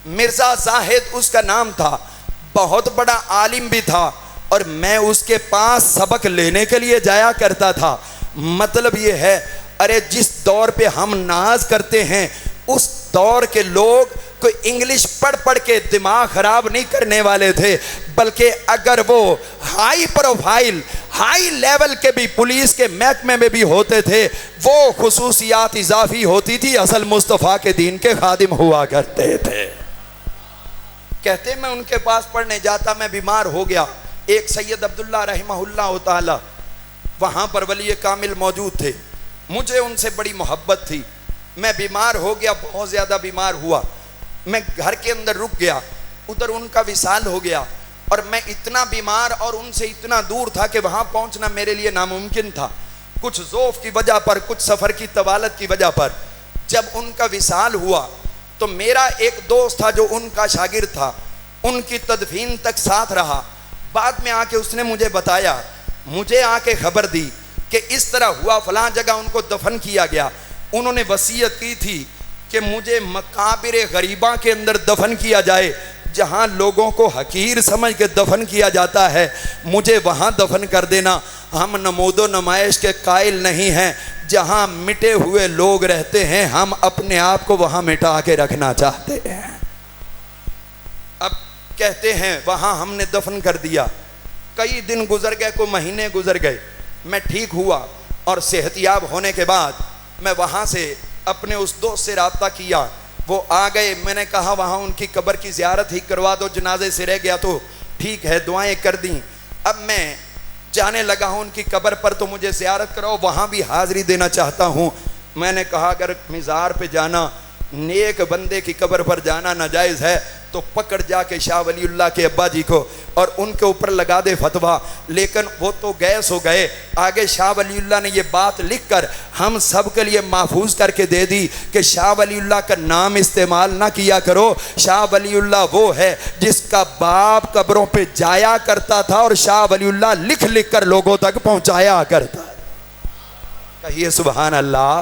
مرزا زاہد اس کا نام تھا, بہت بڑا عالم بھی تھا, اور میں اس کے پاس سبق لینے کے لیے جایا کرتا تھا. مطلب یہ ہے ارے جس دور پہ ہم ناز کرتے ہیں اس دور کے لوگ کوئی انگلش پڑھ کے دماغ خراب نہیں کرنے والے تھے, بلکہ اگر وہ ہائی پروفائل ہائی لیول کے بھی پولیس کے محکمے میں بھی ہوتے تھے وہ خصوصیات اضافی ہوتی تھی, اصل مصطفیٰ کے دین کے خادم ہوا کرتے تھے. کہتے میں ان کے پاس پڑھنے جاتا, میں بیمار ہو گیا, ایک سید عبداللہ رحمہ اللہ تعالی وہاں پر ولی کامل موجود تھے، مجھے ان سے بڑی محبت تھی، میں بیمار ہو گیا، بہت زیادہ بیمار ہوا، میں گھر کے اندر رک گیا، ادھر ان کا وصال ہو گیا، اور میں اتنا بیمار اور ان سے اتنا دور تھا کہ وہاں پہنچنا میرے لیے ناممکن تھا، کچھ ذوف کی وجہ پر، کچھ سفر کی طوالت کی وجہ پر۔ جب ان کا وصال ہوا تو میرا ایک دوست تھا جو ان کا شاگرد تھا، ان کی تدفین تک ساتھ رہا، بعد میں آ کے اس نے مجھے بتایا، مجھے آ کے خبر دی کہ اس طرح ہوا، فلاں جگہ ان کو دفن کیا گیا، انہوں نے وصیت کی تھی کہ مجھے مقابر غریباں کے اندر دفن کیا جائے، جہاں لوگوں کو حقیر سمجھ کے دفن کیا جاتا ہے مجھے وہاں دفن کر دینا۔ ہم نمود و نمائش کے قائل نہیں ہیں، جہاں مٹے ہوئے لوگ رہتے ہیں ہم اپنے آپ کو وہاں مٹا کے رکھنا چاہتے ہیں۔ اب کہتے ہیں وہاں ہم نے دفن کر دیا، کئی دن گزر گئے، کوئی مہینے گزر گئے، میں ٹھیک ہوا اور صحت یاب ہونے کے بعد میں وہاں سے اپنے اس دوست سے رابطہ کیا، وہ آ گئے، میں نے کہا وہاں ان کی قبر کی زیارت ہی کروا دو، جنازے سے رہ گیا تو ٹھیک ہے، دعائیں کر دیں، اب میں جانے لگا ہوں ان کی قبر پر، تو مجھے زیارت کراؤ، وہاں بھی حاضری دینا چاہتا ہوں۔ میں نے کہا اگر مزار پہ جانا، نیک بندے کی قبر پر جانا ناجائز ہے تو پکڑ جا کے شاہ ولی اللہ کے ابا جی کو اور ان کے اوپر لگا دے فتویٰ، لیکن وہ تو گیس ہو گئے۔ آگے شاہ ولی اللہ نے یہ بات لکھ کر ہم سب کے لیے محفوظ کر کے دے دی کہ شاہ ولی اللہ کا نام استعمال نہ کیا کرو، شاہ ولی اللہ وہ ہے جس کا باپ قبروں پہ جایا کرتا تھا اور شاہ ولی اللہ لکھ لکھ کر لوگوں تک پہنچایا کرتا۔ کہیے سبحان اللہ۔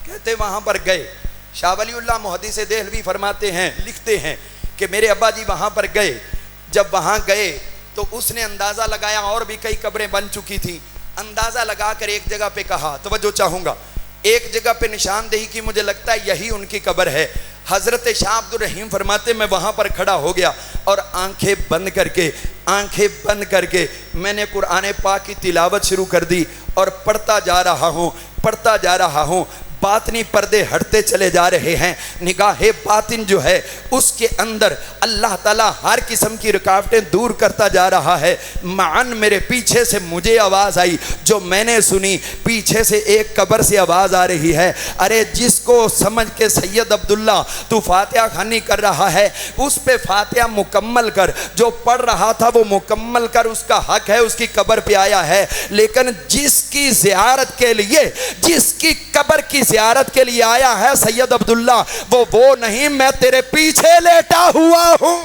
کہتے وہاں پر گئے، شاہ ولی اللہ محدث دہلوی فرماتے ہیں، لکھتے ہیں کہ میرے ابا جی وہاں پر گئے، جب وہاں گئے تو اس نے اندازہ لگایا، اور بھی کئی قبریں بن چکی تھیں، اندازہ لگا کر ایک جگہ پہ کہا، توجہ چاہوں گا، ایک جگہ پہ نشاندہی کی، مجھے لگتا ہے یہی ان کی قبر ہے۔ حضرت شاہ عبد الرحیم فرماتے میں وہاں پر کھڑا ہو گیا اور آنکھیں بند کر کے میں نے قرآن پاک کی تلاوت شروع کر دی اور پڑھتا جا رہا ہوں، باطنی پردے ہٹتے چلے جا رہے ہیں، نگاہ باطن جو ہے اس کے اندر اللہ تعالیٰ ہر قسم کی رکاوٹیں دور کرتا جا رہا ہے۔ معاً میرے پیچھے سے مجھے آواز آئی، جو میں نے سنی، پیچھے سے ایک قبر سے آواز آ رہی ہے، ارے جس کو سمجھ کے سید عبداللہ تو فاتحہ خوانی کر رہا ہے اس پہ فاتحہ مکمل کر، جو پڑھ رہا تھا وہ مکمل کر، اس کا حق ہے، اس کی قبر پہ آیا ہے، لیکن جس کی زیارت کے لیے، جس کی قبر کی زیارت کے لیے آیا ہے سید عبداللہ، وہ نہیں، میں تیرے پیچھے لیٹا ہوا ہوں،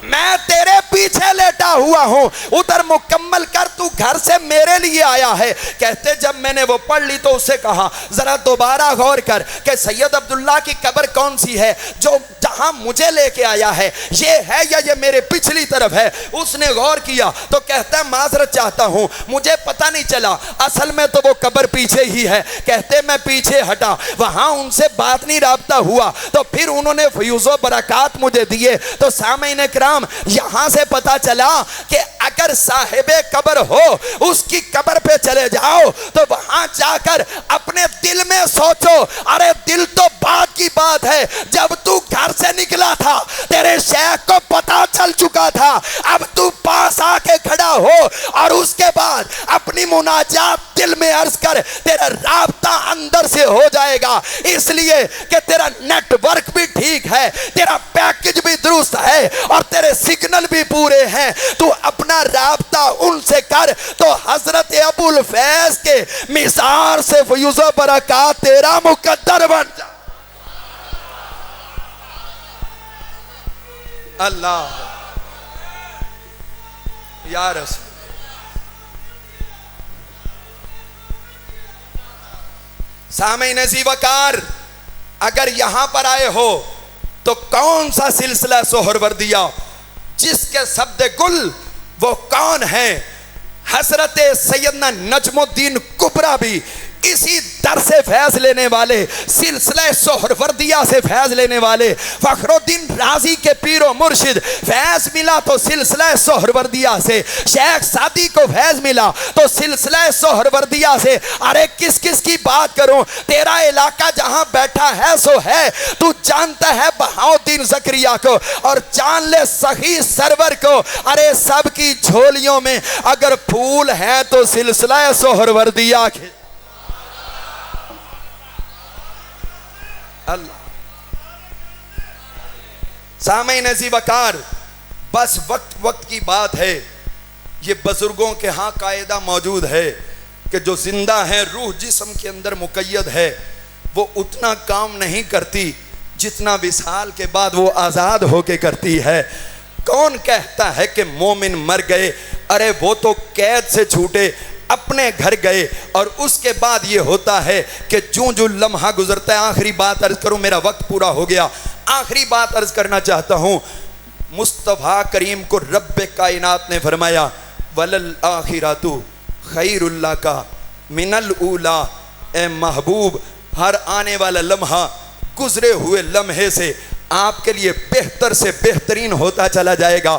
میں تیرے پیچھے لیٹا ہوا ہوں، ادھر مکمل کر، تو گھر سے میرے لیے آیا ہے۔ کہتے جب میں نے وہ پڑھ لی تو اسے کہا ذرا دوبارہ غور کر کہ سید عبداللہ کی قبر کون سی ہے جو جہاں مجھے لے کے آیا ہے، یہ ہے یا یہ میرے پچھلی طرف ہے؟ اس نے غور کیا تو کہتا ہے معذرت چاہتا ہوں، مجھے پتہ نہیں چلا، اصل میں تو وہ قبر پیچھے ہی ہے۔ کہتے میں پیچھے ہٹا، وہاں ان سے بات نہیں رابطہ ہوا، تو پھر انہوں نے فیوز و برکات مجھے دیے۔ تو سامعین کرام، یہاں سے پتا چلا کہ اگر صاحب قبر ہو اس کی قبر پہ چلے جاؤ تو وہاں جا کر اپنے دل میں سوچو، ارے دل تو بات کی بات ہے، جب تو گھر سے نکلا تھا تیرے شیخ کو پتا چل چکا تھا، اب تو پاس آ کے کھڑا ہو اور اس کے بعد اپنی مناجات دل میں عرض کر، تیرا رابطہ اندر سے ہو جائے گا، اس لیے کہ تیرا نیٹ ورک بھی ٹھیک ہے، تیرا پیکج بھی درست ہے اور تیرے سگنل بھی پورے ہیں، تو اپنا رابطہ ان سے کر، تو حضرت ابو الفیض کے مزار سے فیوز و برکات تیرا مقدر بن جا۔ اللہ یا رسول، سامعین ذی وقار، اگر یہاں پر آئے ہو تو کون سا سلسلہ سہروردیہ، جس کے سبد گل وہ کون ہیں؟ حضرت سیدنا نجم الدین کبریٰ بھی اسی در سے فیض لینے والے, سلسلہ سہروردیہ سے فیض لینے والے فخر الدین رازی کے پیر و مرشد, فیض ملا تو سلسلہ سہروردیہ سے, شیخ سعدی کو فیض ملا تو سلسلہ سہروردیہ سے. ارے کس کس کی بات کروں, تیرا علاقہ جہاں بیٹھا ہے سو ہے, تو جانتا ہے بہاؤدین زکریا کو اور جان لے سخی سرور کو. ارے سب کی جھولیوں میں اگر پھول ہیں تو سلسلہ سہروردیہ کے. اللہ سامعین عزیز وقار, بس وقت کی بات ہے. یہ بزرگوں کے ہاں قاعدہ موجود ہے کہ جو زندہ ہیں, روح جسم کے اندر مقید ہے, وہ اتنا کام نہیں کرتی جتنا وصال کے بعد وہ آزاد ہو کے کرتی ہے. کون کہتا ہے کہ مومن مر گئے؟ ارے وہ تو قید سے چھوٹے اپنے گھر گئے, اور اس کے بعد یہ ہوتا ہے کہ جو لمحہ گزرتا ہے. آخری بات عرض کروں, میرا وقت پورا ہو گیا. آخری بات عرض کرنا چاہتا ہوں, مصطفیٰ کریم کو رب کائنات نے فرمایا وَلَلْآخِرَةُ خَيْرُ لَكَ مِنَ الْأُولَى. اے محبوب, ہر آنے والا لمحہ گزرے ہوئے لمحے سے آپ کے لیے بہتر سے بہترین ہوتا چلا جائے گا.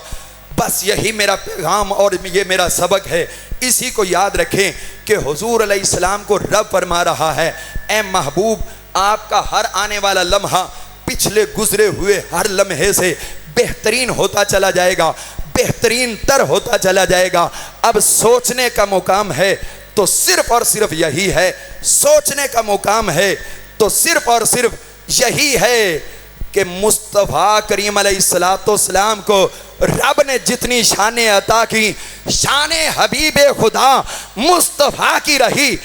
بس یہی میرا پیغام اور یہ میرا سبق ہے. اسی کو یاد رکھیں کہ حضور علیہ السلام کو رب فرما رہا ہے, اے محبوب آپ کا ہر آنے والا لمحہ پچھلے گزرے ہوئے ہر لمحے سے بہترین ہوتا چلا جائے گا, بہترین تر ہوتا چلا جائے گا. اب سوچنے کا مقام ہے تو صرف اور صرف یہی ہے, سوچنے کا مقام ہے تو صرف اور صرف یہی ہے کہ مصطفیٰ کریم علیہ السلام کو رب نے جتنی شانیں عطا کی, شان حبیب خدا مصطفیٰ کی رہی.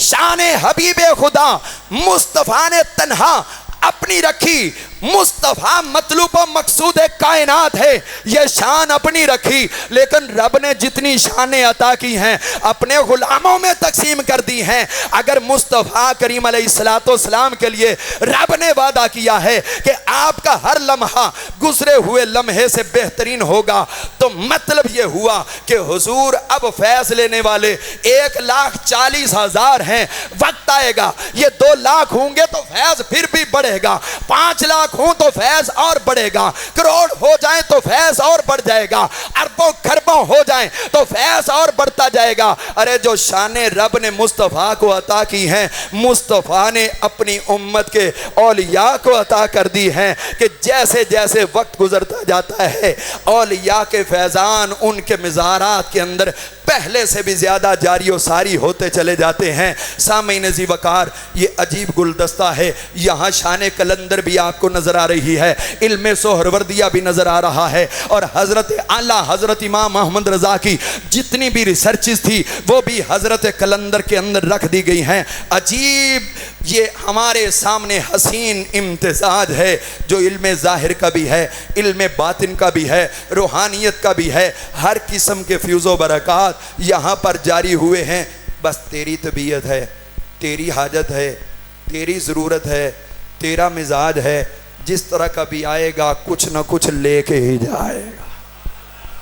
شان حبیب خدا مصطفیٰ نے تنہا اپنی رکھی. مصطفیٰ مطلوب و مقصود کائنات ہے, یہ شان اپنی رکھی. لیکن رب نے جتنی شانیں عطا کی ہیں اپنے غلاموں میں تقسیم کر دی ہیں. اگر مصطفیٰ کریم علیہ السلام کے لیے رب نے وعدہ کیا ہے کہ آپ کا ہر لمحہ گزرے ہوئے لمحے سے بہترین ہوگا, تو مطلب یہ ہوا کہ حضور اب فیض لینے والے 1,40,000 ہیں. وقت آئے گا یہ 2 لاکھ ہوں گے تو فیض پھر بھی بڑھے گا, 5 لاکھ ہوں تو فیض اور بڑھے گا, کروڑ ہو جائیں تو فیض اور بڑھ جائے گا, اربوں خربوں ہو جائیں تو فیض اور بڑھتا جائے گا. ارے جو شانیں رب نے مصطفیٰ کو عطا کی ہیں, مصطفیٰ نے اپنی امت کے اولیاء کو عطا کر دی ہیں کہ جیسے جیسے وقت گزرتا جاتا ہے اولیاء کے فیضان ان کے مزارات کے اندر پہلے سے بھی زیادہ جاری و ساری ہوتے چلے جاتے ہیں. سامعین ذی وقار, یہ عجیب گلدستہ ہے. یہاں شان کلندر بھی آپ کو نظر آ رہی ہے, علم سہروردیہ بھی نظر آ رہا ہے, اور حضرت اعلیٰ حضرت امام محمد رضا کی جتنی بھی ریسرچز تھی وہ بھی حضرت کلندر کے اندر رکھ دی گئی ہیں. عجیب یہ ہمارے سامنے حسین امتزاج ہے جو علم ظاہر کا بھی ہے, علم باطن کا بھی ہے, روحانیت کا بھی ہے. ہر قسم کے فیوز و برکات یہاں پر جاری ہوئے ہیں. بس تیری طبیعت ہے, تیری حاجت ہے, تیری ضرورت ہے, تیرا مزاج ہے, جس طرح کا بھی آئے گا کچھ نہ کچھ لے کے ہی جائے گا,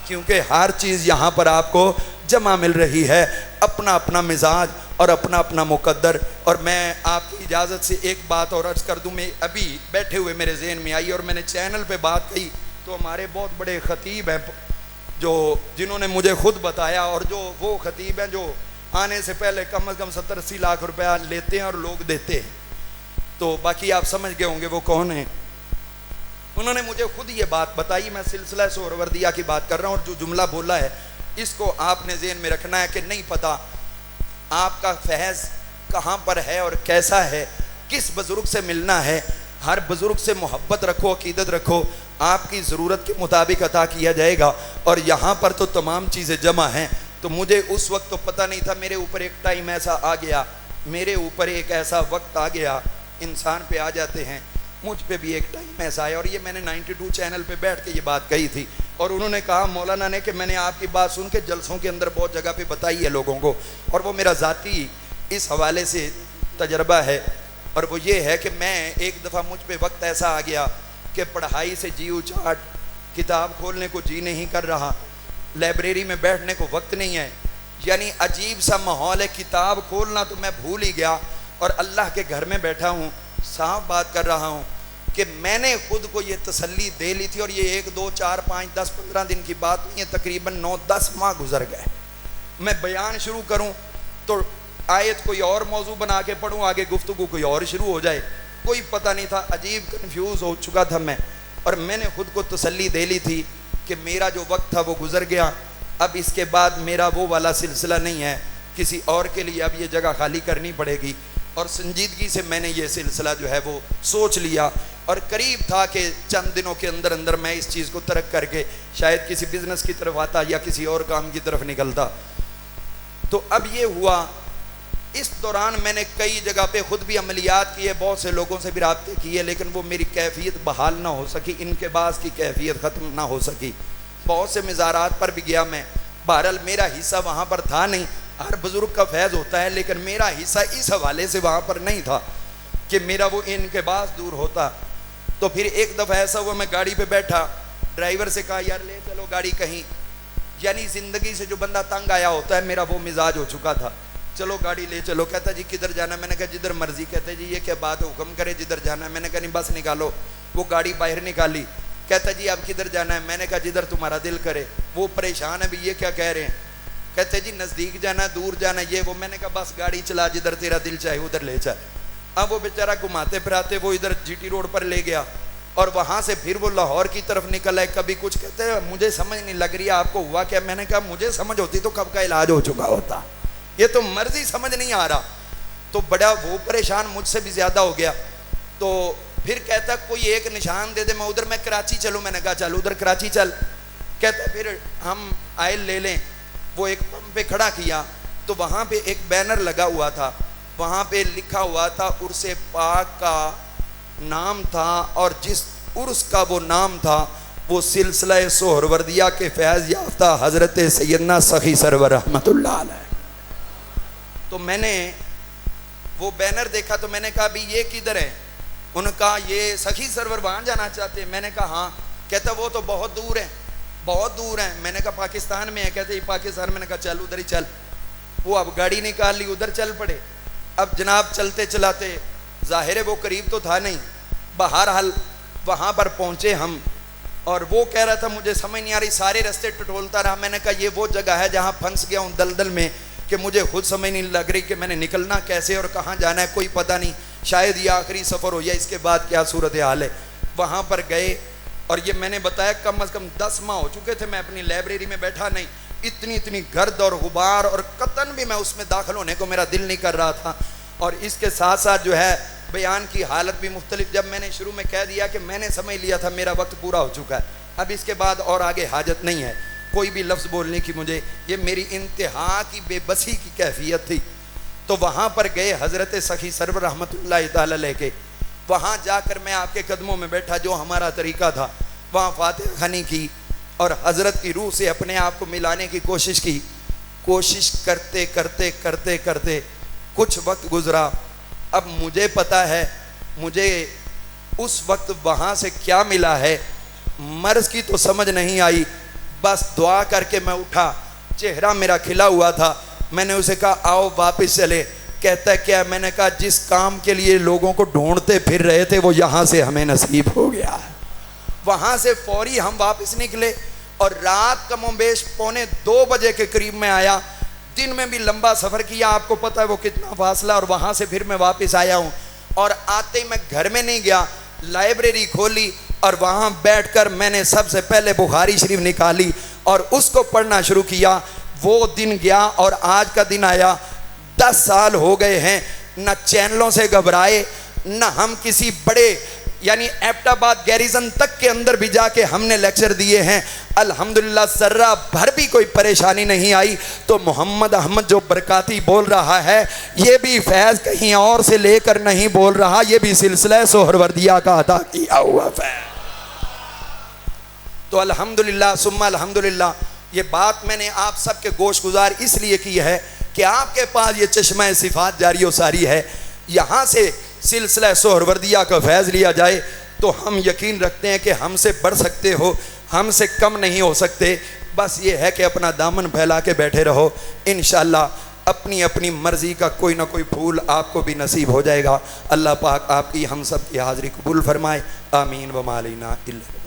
کیونکہ ہر چیز یہاں پر آپ کو جمع مل رہی ہے, اپنا اپنا مزاج اور اپنا اپنا مقدر. اور میں آپ کی اجازت سے ایک بات اور عرض کر دوں, میں ابھی بیٹھے ہوئے میرے ذہن میں آئی اور میں نے چینل پہ بات کہی تو ہمارے بہت بڑے خطیب ہیں جنہوں نے مجھے خود بتایا, اور جو وہ خطیب ہیں جو آنے سے پہلے کم از کم 70-80 لاکھ روپیہ لیتے ہیں اور لوگ دیتے ہیں, تو باقی آپ سمجھ گئے ہوں گے وہ کون ہیں. انہوں نے مجھے خود یہ بات بتائی. میں سلسلہ سہروردیہ کی بات کر رہا ہوں, اور جو جملہ بولا ہے اس کو آپ نے ذہن میں رکھنا ہے کہ نہیں پتا آپ کا فیض کہاں پر ہے اور کیسا ہے, کس بزرگ سے ملنا ہے. ہر بزرگ سے محبت رکھو, عقیدت رکھو, آپ کی ضرورت کے مطابق عطا کیا جائے گا. اور یہاں پر تو تمام چیزیں جمع ہیں. تو مجھے اس وقت تو پتہ نہیں تھا, میرے اوپر ایک ٹائم ایسا آ گیا, میرے اوپر ایک ایسا وقت آ گیا, انسان پہ آ جاتے ہیں, مجھ پہ بھی ایک ٹائم ایسا آیا. اور یہ میں نے 92 چینل پہ بیٹھ کے یہ بات کہی تھی, اور انہوں نے کہا مولانا نے کہ میں نے آپ کی بات سن کے جلسوں کے اندر بہت جگہ پہ بتائی ہے لوگوں کو, اور وہ میرا ذاتی اس حوالے سے تجربہ ہے. اور وہ یہ ہے کہ میں ایک دفعہ مجھ پہ وقت ایسا آ گیا کہ پڑھائی سے جی اچاٹ, کتاب کھولنے کو جی نہیں کر رہا, لائبریری میں بیٹھنے کو وقت نہیں ہے, یعنی عجیب سا ماحول ہے، کتاب کھولنا تو میں بھول ہی گیا، اور اللہ کے گھر میں بیٹھا ہوں، صاف بات کر رہا ہوں کہ میں نے خود کو یہ تسلی دے لی تھی، اور یہ 1 2 4 5 10 15 دن کی بات نہیں ہے، تقریباً 9 10 ماہ گزر گئے۔ میں بیان شروع کروں تو آیت کوئی اور موضوع بنا کے پڑھوں، آگے گفتگو کوئی اور شروع ہو جائے، کوئی پتہ نہیں تھا، عجیب کنفیوز ہو چکا تھا میں، اور میں نے خود کو تسلی دے لی تھی کہ میرا جو وقت تھا وہ گزر گیا، اب اس کے بعد میرا وہ والا سلسلہ نہیں ہے، کسی اور کے لیے اب یہ جگہ خالی کرنی پڑے گی، اور سنجیدگی سے میں نے یہ سلسلہ جو ہے وہ سوچ لیا، اور قریب تھا کہ چند دنوں کے اندر اندر میں اس چیز کو ترک کر کے شاید کسی بزنس کی طرف آتا یا کسی اور کام کی طرف نکلتا۔ تو اب یہ ہوا، اس دوران میں نے کئی جگہ پہ خود بھی عملیات کیے، بہت سے لوگوں سے بھی رابطے کیے، لیکن وہ میری کیفیت بحال نہ ہو سکی، انقباض کی کیفیت ختم نہ ہو سکی۔ بہت سے مزارات پر بھی گیا میں، بہرحال میرا حصہ وہاں پر تھا نہیں، ہر بزرگ کا فیض ہوتا ہے، لیکن میرا حصہ اس حوالے سے وہاں پر نہیں تھا کہ میرا وہ انقباض دور ہوتا۔ تو پھر ایک دفعہ ایسا ہوا، میں گاڑی پہ بیٹھا، ڈرائیور سے کہا یار لے چلو گاڑی کہیں، یعنی زندگی سے جو بندہ تنگ آیا ہوتا ہے، میرا وہ مزاج ہو چکا تھا، چلو گاڑی لے چلو۔ کہتا جی کدھر جانا ہے؟ میں نے کہا جدھر مرضی۔ کہتے جی یہ کیا بات ہے، حکم کرے جدھر جانا ہے۔ میں نے کہا نہیں بس نکالو، وہ گاڑی باہر نکالی۔ کہتا جی اب کدھر جانا ہے؟ میں نے کہا جدھر تمہارا دل کرے۔ وہ پریشان ہے بھی یہ کیا کہہ رہے ہیں، کہتے جی نزدیک جانا ہے دور جانا ہے یہ وہ۔ میں نے کہا بس گاڑی چلا، جدھر تیرا دل چاہے ادھر لے چل۔ اب وہ بیچارہ گھماتے پھراتے وہ ادھر جی ٹی روڈ پر لے گیا، اور وہاں سے پھر وہ لاہور کی طرف نکل آئے۔ کبھی کچھ کہتے ہیں مجھے سمجھ نہیں لگ رہی ہے آپ کو ہوا کیا؟ میں نے کہا مجھے سمجھ ہوتی تو کب کا علاج ہو چکا ہوتا، یہ تو مرضی سمجھ نہیں آ رہا۔ تو بڑا وہ پریشان مجھ سے بھی زیادہ ہو گیا۔ تو پھر کہتا کوئی ایک نشان دے دے میں ادھر، میں کراچی چلوں۔ میں نے کہا چل ادھر کراچی چل۔ کہتا پھر ہم آئل لے لیں۔ وہ ایک پمپ پہ کھڑا کیا تو وہاں پہ ایک بینر لگا ہوا تھا، وہاں پہ لکھا ہوا تھا عرس پاک کا نام تھا، اور جس عرس کا وہ نام تھا وہ سلسلہ سہروردیہ کے فیض یافتہ حضرت سیدنا سخی سرور رحمت اللہ علیہ۔ تو میں نے وہ بینر دیکھا تو میں نے کہا بھی یہ کدھر ہے؟ انہوں نے کہا یہ سخی سرور وہاں جانا چاہتے ہیں۔ میں نے کہا ہاں۔ کہتا وہ تو بہت دور ہے، بہت دور ہے۔ میں نے کہا پاکستان میں ہے؟ کہتے یہ پاکستان۔ میں نے کہا چل ادھر ہی چل۔ وہ اب گاڑی نکال لی، ادھر چل پڑے۔ اب جناب چلتے چلاتے، ظاہر ہے وہ قریب تو تھا نہیں، بہرحال وہاں پر پہنچے ہم، اور وہ کہہ رہا تھا مجھے سمجھ نہیں آ رہی، سارے رستے ٹٹولتا رہا۔ میں نے کہا یہ وہ جگہ ہے جہاں پھنس گیا ہوں دلدل میں، کہ مجھے خود سمجھ نہیں لگ رہی کہ میں نے نکلنا کیسے اور کہاں جانا ہے، کوئی پتہ نہیں، شاید یہ آخری سفر ہو یا اس کے بعد کیا صورتحال ہے۔ وہاں پر گئے، اور یہ میں نے بتایا کم از کم 10 ماہ ہو چکے تھے میں اپنی لائبریری میں بیٹھا نہیں، اتنی گرد اور غبار، اور قطن بھی میں اس میں داخل ہونے کو میرا دل نہیں کر رہا تھا۔ اور اس کے ساتھ ساتھ جو ہے بیان کی حالت بھی مختلف۔ جب میں نے شروع میں کہہ دیا کہ میں نے سمجھ لیا تھا میرا وقت پورا ہو چکا ہے، اب اس کے بعد اور آگے حاجت نہیں ہے کوئی بھی لفظ بولنے کی مجھے، یہ میری انتہا کی بے بسی کی کیفیت تھی۔ تو وہاں پر گئے حضرت سخی سرور رحمت اللہ تعالی علیہ کے، وہاں جا کر میں آپ کے قدموں میں بیٹھا، جو ہمارا طریقہ تھا، وہاں فاتحہ خوانی کی، اور حضرت کی روح سے اپنے آپ کو ملانے کی کوشش کی۔ کوشش کرتے کرتے کرتے کرتے کچھ وقت گزرا۔ اب مجھے پتہ ہے مجھے اس وقت وہاں سے کیا ملا ہے، مرض کی تو سمجھ نہیں آئی، بس دعا کر کے میں اٹھا، چہرہ میرا کھلا ہوا تھا۔ میں نے اسے کہا آؤ واپس چلے۔ کہتا ہے کیا؟ میں نے کہا جس کام کے لیے لوگوں کو ڈھونڈتے پھر رہے تھے وہ یہاں سے ہمیں نصیب ہو گیا۔ وہاں سے فوری ہم واپس نکلے، اور رات کم و بیش 1:45 بجے کے قریب میں آیا۔ دن میں بھی لمبا سفر کیا، آپ کو پتہ ہے وہ کتنا فاصلہ، اور وہاں سے پھر میں واپس آیا ہوں۔ اور آتے ہی میں گھر میں نہیں گیا، لائبریری کھولی، اور وہاں بیٹھ کر میں نے سب سے پہلے بخاری شریف نکالی اور اس کو پڑھنا شروع کیا۔ وہ دن گیا اور آج کا دن آیا، 10 سال ہو گئے ہیں، نہ چینلوں سے گھبرائے، نہ ہم کسی بڑے یعنی ایبٹ آباد گیریزن تک کے اندر بھی جا کے ہم نے لیکچر دیے ہیں، الحمدللہ ذرہ بھر بھی کوئی پریشانی نہیں آئی۔ تو محمد احمد جو برکاتی بول رہا ہے، یہ بھی فیض کہیں اور سے لے کر نہیں بول رہا، یہ بھی سلسلہ سہروردیہ کا عطا کیا ہوا فیض۔ تو الحمدللہ ثم الحمدللہ، یہ بات میں نے آپ سب کے گوش گزار اس لیے کی ہے کہ آپ کے پاس یہ چشمہ صفات جاری و ساری ہے، یہاں سے سلسلہ سہروردیہ کا فیض لیا جائے تو ہم یقین رکھتے ہیں کہ ہم سے بڑھ سکتے ہو، ہم سے کم نہیں ہو سکتے۔ بس یہ ہے کہ اپنا دامن پھیلا کے بیٹھے رہو، انشاءاللہ اپنی اپنی مرضی کا کوئی نہ کوئی پھول آپ کو بھی نصیب ہو جائے گا۔ اللہ پاک آپ کی ہم سب کی حاضری قبول فرمائے، آمین وما علینا الا